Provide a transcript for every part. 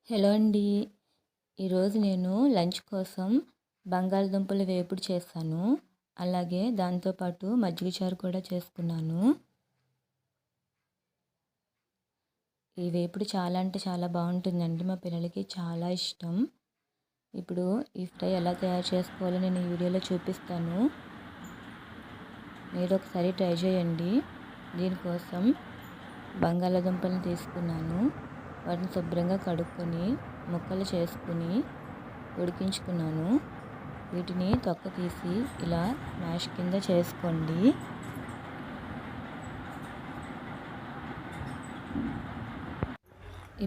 Hello అండి. ఈరోజు నేను లంచ్ కోసం బంగాళదుంపల వేపుడు చేశాను. అలాగే దాంతోపాటు మజ్జిగ చారు కూడా చేసుకున్నాను. ఈ వేపుడు చాలా అంటే చాలా బాగుంటుందండి. మా పిల్లలకి చాలా ఇష్టం. ఇప్పుడు ఈ ఫ్రై ఎలా తయారు చేసుకోవాలో నేను ఈ వీడియోలో చూపిస్తాను. మీరు ఒకసారి ట్రై చేయండి. దీనికోసం బంగాళదుంపలను తీసుకున్నాను. వాటిని శుభ్రంగా కడుక్కొని ముక్కలు చేసుకుని ఉడికించుకున్నాను. వీటిని తొక్క తీసి ఇలా మ్యాష్ కింద చేసుకోండి.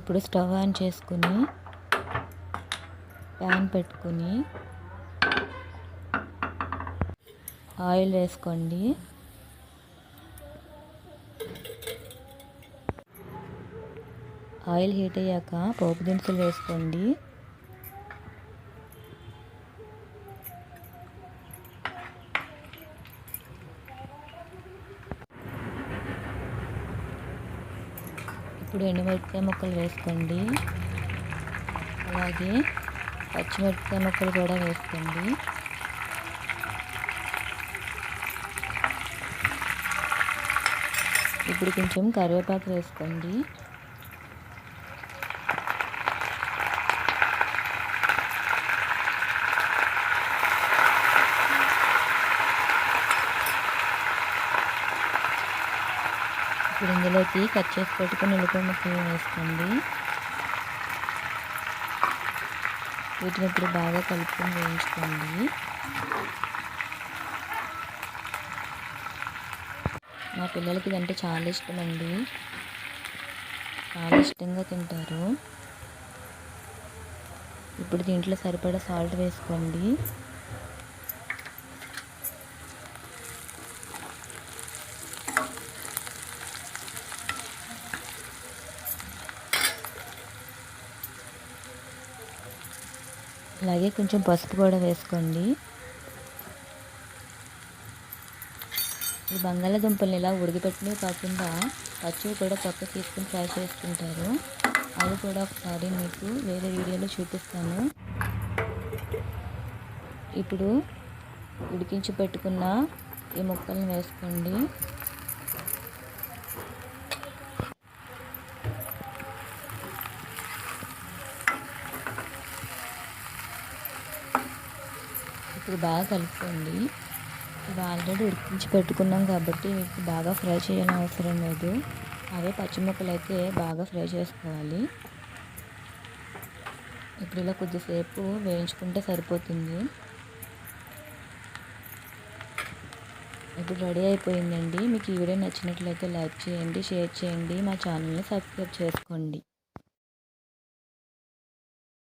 ఇప్పుడు స్టవ్ ఆన్ చేసుకుని ప్యాన్ పెట్టుకుని ఆయిల్ వేసుకోండి. ఆయిల్ హీట్ అయ్యాక పోపు దినుసులు వేసుకోండి. ఇప్పుడు ఎండుమిరపకాయ ముక్కలు వేసుకోండి. అలాగే పచ్చిమిరపకాయ ముక్కలు కూడా వేసుకోండి. ఇప్పుడు కొంచెం కరివేపాకు వేసుకోండి. ఇప్పుడు ఇందులోకి కట్ చేసి పెట్టుకుని ఉల్లిపాయ ముక్కలు వేసుకోండి. వీటిని ఇప్పుడు బాగా కలుపుకొని వేయించుకోండి. మా పిల్లలకి ఇదంటే చాలా ఇష్టం అండి. చాలా ఇష్టంగా తింటారు. ఇప్పుడు దీంట్లో సరిపడా సాల్ట్ వేసుకోండి. అలాగే కొంచెం పసుపు కూడా వేసుకోండి. ఈ బంగాళాదుంపల్ని ఇలా ఉడకబెట్టినవి కాకుండా పచ్చివి కూడా తొక్క తీసుకుని ఫ్రై చేసుకుంటారు. అది కూడా ఒకసారి మీకు వేరే వీడియోలో చూపిస్తాను. ఇప్పుడు ఉడికించి పెట్టుకున్న ఈ ముక్కల్ని వేసుకోండి. ఇప్పుడు బాగా కలుపుకోండి. ఇవి ఆల్రెడీ ఉడికించి పెట్టుకున్నాం కాబట్టి వీటిని బాగా ఫ్రై చేయని అవసరం లేదు. అవే పచ్చి ముక్కలు అయితే బాగా ఫ్రై చేసుకోవాలి. ఇప్పుడు ఇలా కొద్దిసేపు వేయించుకుంటే సరిపోతుంది. ఇప్పుడు రెడీ అయిపోయిందండి. మీకు ఈ వీడియో నచ్చినట్లయితే లైక్ చేయండి, షేర్ చేయండి, మా ఛానల్ని సబ్స్క్రైబ్ చేసుకోండి.